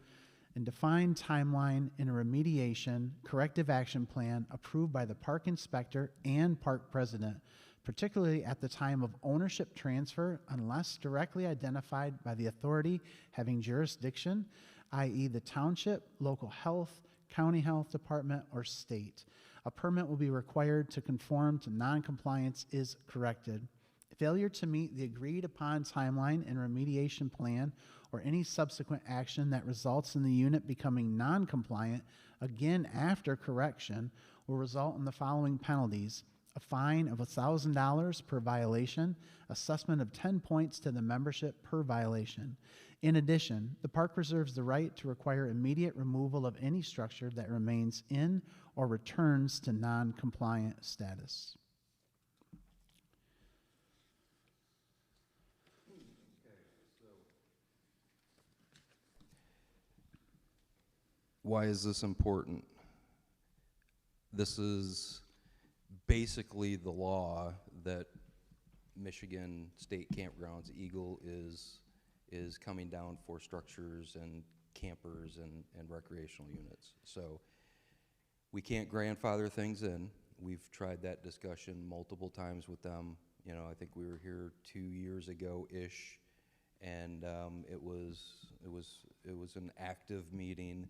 S1: a defined timeline in a remediation corrective action plan approved by the park inspector and park president, particularly at the time of ownership transfer unless directly identified by the authority having jurisdiction, i.e. the township, local health, county health department, or state. A permit will be required to conform to non-compliance is corrected. Failure to meet the agreed upon timeline and remediation plan or any subsequent action that results in the unit becoming non-compliant, again after correction, will result in the following penalties: a fine of $1,000 per violation, assessment of 10 points to the membership per violation. In addition, the park reserves the right to require immediate removal of any structure that remains in or returns to non-compliant status.
S4: Why is this important? This is basically the law that Michigan State Campgrounds Eagle is coming down for structures and campers and recreational units. So we can't grandfather things in. We've tried that discussion multiple times with them. You know, I think we were here 2 years ago-ish, and it was an active meeting.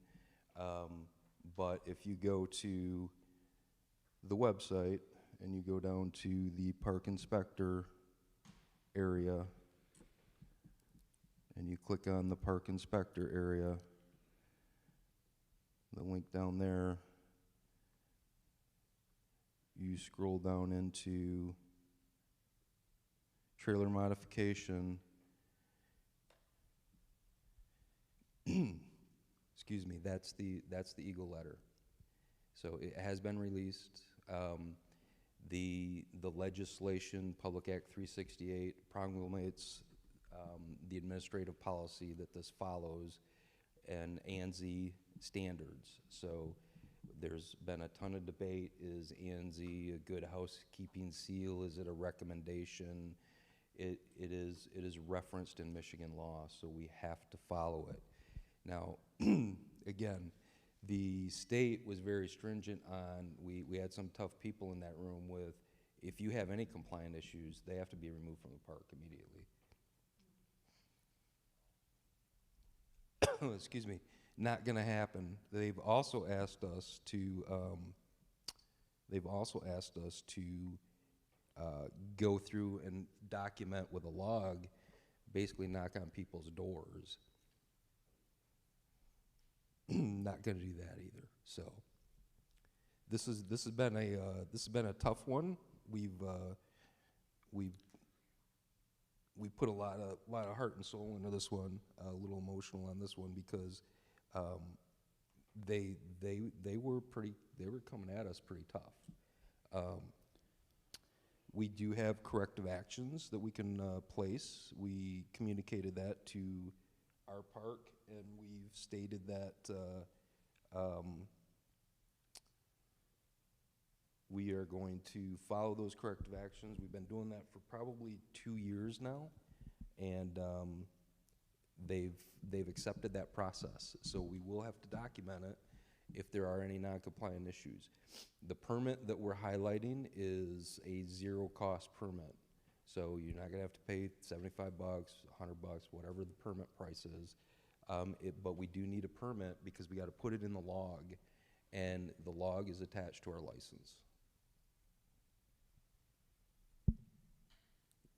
S4: But if you go to the website and you go down to the park inspector area and you click on the park inspector area, the link down there, you scroll down into trailer modification. Excuse me, that's the Eagle letter. So it has been released. The legislation, Public Act 368, promulgates the administrative policy that this follows, and ANSI standards. So there's been a ton of debate. Is ANZ a good housekeeping seal? Is it a recommendation? It is referenced in Michigan law, so we have to follow it. Now, again, the state was very stringent on, we had some tough people in that room with, if you have any compliant issues, they have to be removed from the park immediately. Excuse me, not gonna happen. They've also asked us to go through and document with a log, basically knock on people's doors. Not going to do that either. So this has been a tough one. We put a lot of heart and soul into this one. A little emotional on this one because they were coming at us pretty tough. We do have corrective actions that we can place. We communicated that to our park, and we've stated that we are going to follow those corrective actions. We've been doing that for probably 2 years now, and they've accepted that process. So we will have to document it if there are any non-compliant issues. The permit that we're highlighting is a zero-cost permit. So you're not gonna have to pay $75, $100, whatever the permit price is. But we do need a permit because we gotta put it in the log, and the log is attached to our license.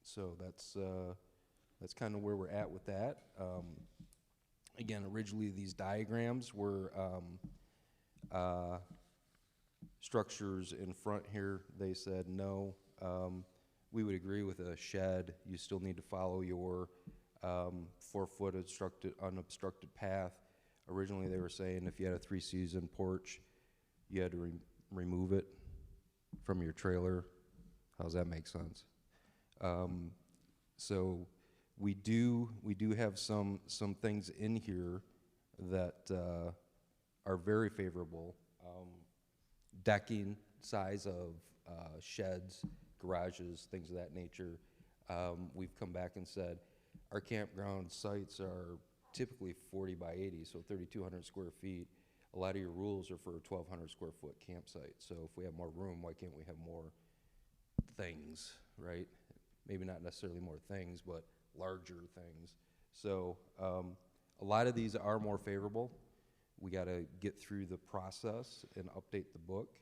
S4: So that's kind of where we're at with that. Again, originally these diagrams were structures in front here. They said no. We would agree with a shed. You still need to follow your 4-foot unobstructed path. Originally they were saying if you had a 3-season porch, you had to remove it from your trailer. How does that make sense? So we do have some things in here that are very favorable. Decking, size of sheds, garages, things of that nature. We've come back and said our campground sites are typically 40 by 80, so 3,200 square feet. A lot of your rules are for a 1,200 square foot campsite. So if we have more room, why can't we have more things, right? Maybe not necessarily more things, but larger things. So a lot of these are more favorable. We got to get through the process and update the book,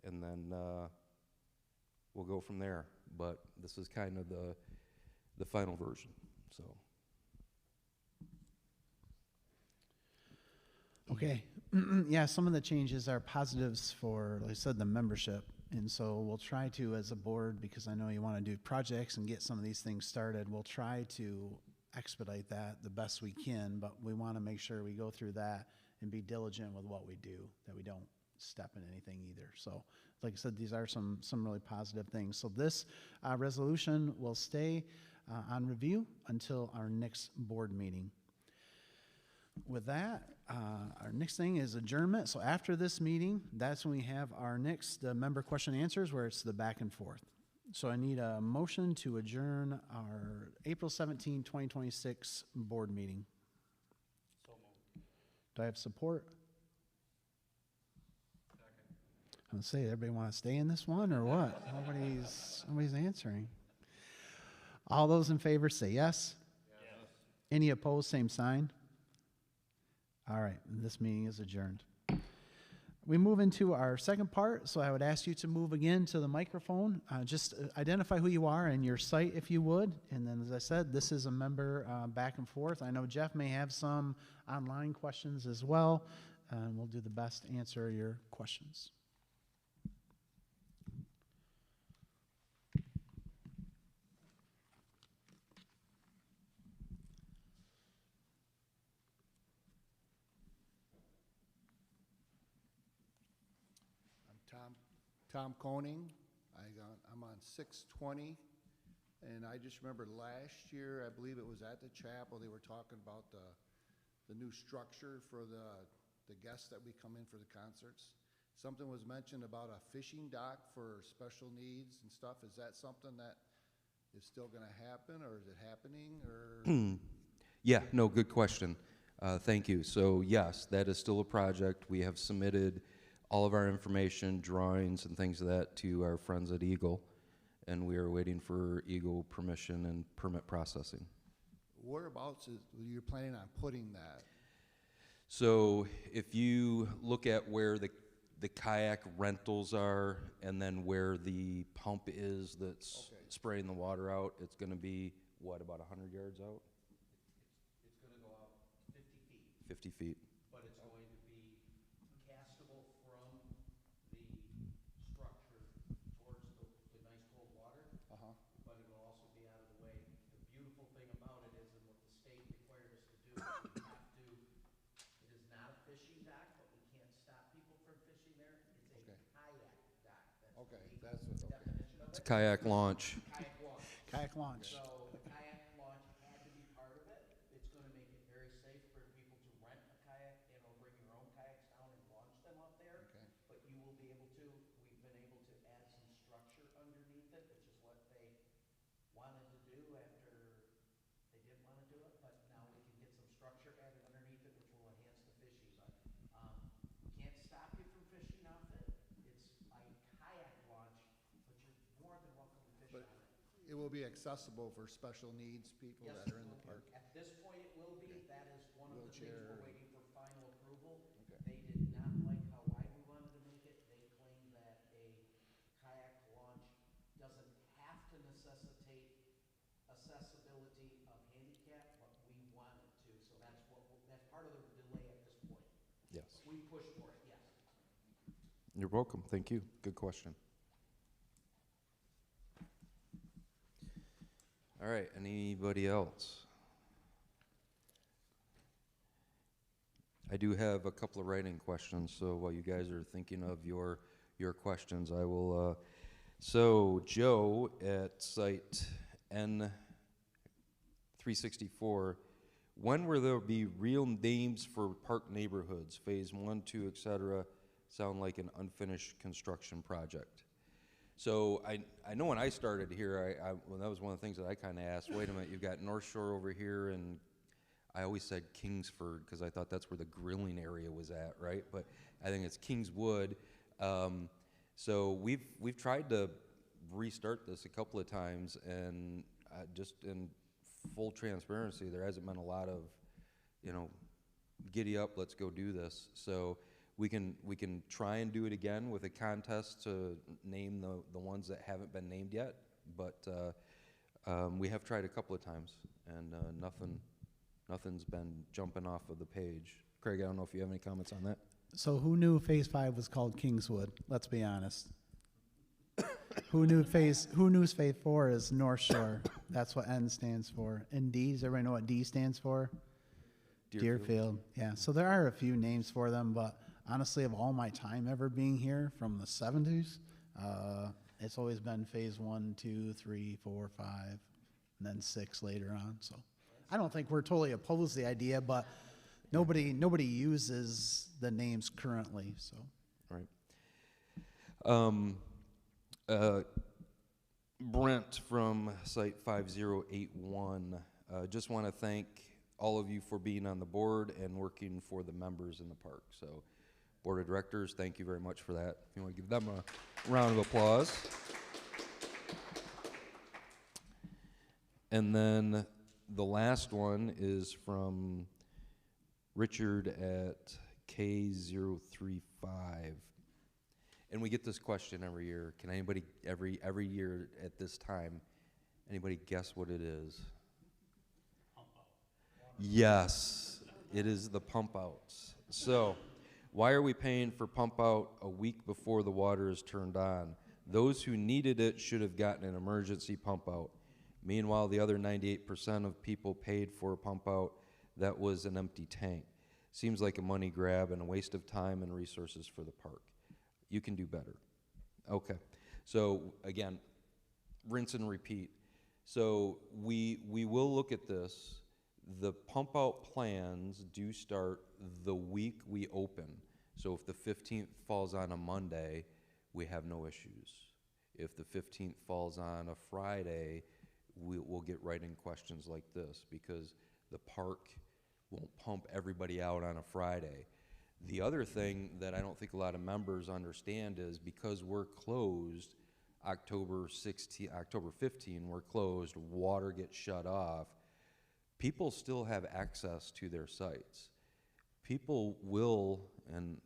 S4: and then we'll go from there. But this is kind of the final version. So.
S1: Okay. Yeah, some of the changes are positives for, like I said, the membership. And so we'll try to, as a board, because I know you want to do projects and get some of these things started, we'll try to expedite that the best we can, but we want to make sure we go through that and be diligent with what we do, that we don't step in anything either. So, like I said, these are some really positive things. So this resolution will stay on review until our next board meeting. With that, our next thing is adjournment. So after this meeting, that's when we have our next member question and answers, where it's the back and forth. So I need a motion to adjourn our April 17, 2026 board meeting.
S3: So moved.
S1: Do I have support?
S3: Second.
S1: I'm gonna say, everybody want to stay in this one or what? Nobody's answering. All those in favor say yes.
S3: Yes.
S1: Any opposed, same sign. All right, this meeting is adjourned. We move into our second part, so I would ask you to move again to the microphone. Just identify who you are and your site, if you would. And then, as I said, this is a member back and forth. I know Jeff may have some online questions as well, and we'll do the best to answer your questions.
S9: Tom Koning. I'm on 620, and I just remember last year, I believe it was at the chapel, they were talking about the new structure for the the guests that we come in for the concerts. Something was mentioned about a fishing dock for special needs and stuff. Is that something that is still gonna happen, or is it happening, or?
S4: Yeah, no, good question. Thank you. So yes, that is still a project. We have submitted all of our information, drawings and things of that to our friends at Eagle, and we are waiting for Eagle permission and permit processing.
S9: Whereabouts is, you're planning on putting that?
S4: So if you look at where the kayak rentals are and then where the pump is that's
S9: Okay.
S4: spraying the water out, it's gonna be, what, about 100 yards out?
S3: It's gonna go out 50 feet,
S4: 50 feet.
S3: but it's going to be castable from the structure towards the nice cold water,
S9: Uh-huh.
S3: but it'll also be out of the way. The beautiful thing about it is, and what the state required us to do, is we have to, it is not a fishing dock, but we can't stop people from fishing there. It's a
S9: Okay.
S3: kayak dock.
S9: Okay,
S3: That's
S9: that's
S3: the
S9: what, okay.
S3: definition of
S4: It's a
S3: it.
S4: kayak launch.
S3: Kayak launch.
S1: Kayak launch.
S3: So the kayak launch had to be part of it. It's gonna make it very safe for people to rent a kayak and or bring your own kayaks down and launch them up there.
S9: Okay.
S3: But you will be able to, we've been able to add some structure underneath it, which is what they wanted to do after they didn't wanna do it. But now we can get some structure added underneath it, which will enhance the fishing. But, can't stop you from fishing off it. It's a kayak launch, but you're more than welcome to fish
S9: But
S3: on it.
S9: it will be accessible for special needs people
S3: Yes,
S9: that are in the
S3: it will
S9: park?
S3: be. At this point, it will be.
S9: Okay.
S3: That is one of the things
S9: Wheelchair
S3: we're
S9: and-
S3: waiting for final approval.
S9: Okay.
S3: They did not like how wide we wanted to make it. They claimed that a kayak launch doesn't have to necessitate accessibility of handicap, but we want it to. So that's that's part of the delay at this point.
S4: Yes.
S3: We pushed for it, yes.
S4: You're welcome. Thank you. Good question. All right, anybody else? I do have a couple of writing questions, so while you guys are thinking of your questions, I will, so Joe at site N364, when will there be real names for park neighborhoods, phase 1, 2, et cetera, sound like an unfinished construction project? So I know when I started here, well, that was one of the things that I kind of asked, wait a minute, you've got North Shore over here, and I always said Kingsford, because I thought that's where the grilling area was at, right? But I think it's Kingswood. So we've tried to restart this a couple of times, and just in full transparency, there hasn't been a lot of, giddy up, let's go do this. So we can try and do it again with a contest to name the ones that haven't been named yet, but we have tried a couple of times, and nothing's been jumping off of the page. Craig, I don't know if you have any comments on that.
S1: So who knew Phase 5 was called Kingswood? Let's be honest. Who knew Phase 4 is North Shore? That's what N stands for. And D, does everybody know what D stands for? Deerfield. Yeah, so there are a few names for them, but honestly, of all my time ever being here from the 70s, it's always been Phase 1, 2, 3, 4, 5, and then 6 later on. So I don't think we're totally opposed to the idea, but nobody uses the names currently. So
S4: Right. Brent from Site 5081, just want to thank all of you for being on the board and working for the members in the park. So, Board of Directors, thank you very much for that. If you want to give them a round of applause. And then the last one is from Richard at K035. And we get this question every year. Can anybody, every year at this time, anybody guess what it is? Yes, it is the pump outs. So, why are we paying for pump out a week before the water is turned on? Those who needed it should have gotten an emergency pump out. Meanwhile, the other 98% of people paid for a pump out that was an empty tank. Seems like a money grab and a waste of time and resources for the park. You can do better. Okay, so again, rinse and repeat. So we will look at this. The pump out plans do start the week we open. So if the 15th falls on a Monday, we have no issues. If the 15th falls on a Friday, we'll get write-in questions like this because the park won't pump everybody out on a Friday. The other thing that I don't think a lot of members understand is because we're closed October 15, we're closed, water gets shut off, people still have access to their sites. People will, and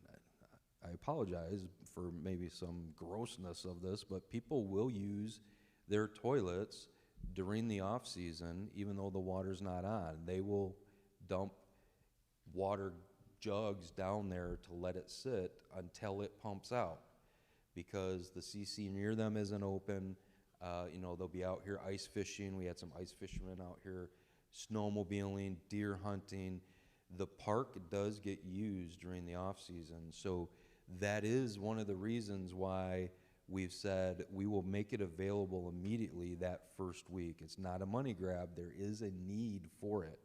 S4: I apologize for maybe some grossness of this, but people will use their toilets during the off season, even though the water's not on. They will dump water jugs down there to let it sit until it pumps out because the CC near them isn't open. You know, they'll be out here ice fishing. We had some ice fishermen out here, snowmobiling, deer hunting. The park does get used during the off season. So that is one of the reasons why we've said we will make it available immediately that first week. It's not a money grab. There is a need for it.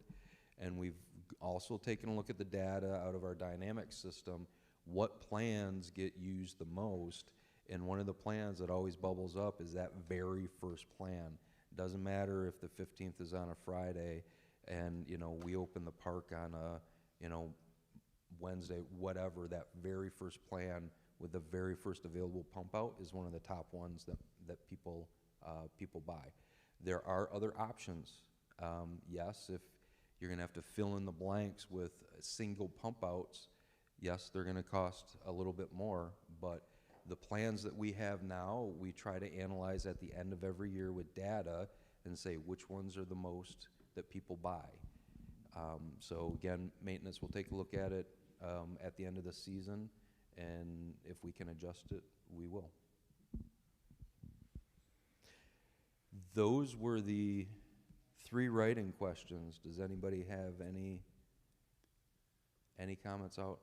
S4: And we've also taken a look at the data out of our dynamic system, what plans get used the most, and one of the plans that always bubbles up is that very first plan. Doesn't matter if the 15th is on a Friday and, you know, we open the park on a, you know, Wednesday, whatever, that very first plan with the very first available pump out is one of the top ones that people buy. There are other options. Yes, if you're gonna have to fill in the blanks with single pump outs, yes, they're gonna cost a little bit more, but the plans that we have now, we try to analyze at the end of every year with data and say which ones are the most that people buy. So again, maintenance will take a look at it at the end of the season, and if we can adjust it, we will. Those were the 3 write-in questions. Does anybody have any comments out?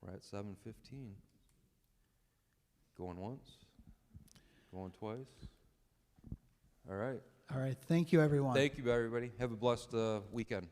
S4: We're at 7:15. Going once? Going twice? All right.
S1: All right, thank you, everyone.
S4: Thank you, everybody. Have a blessed weekend.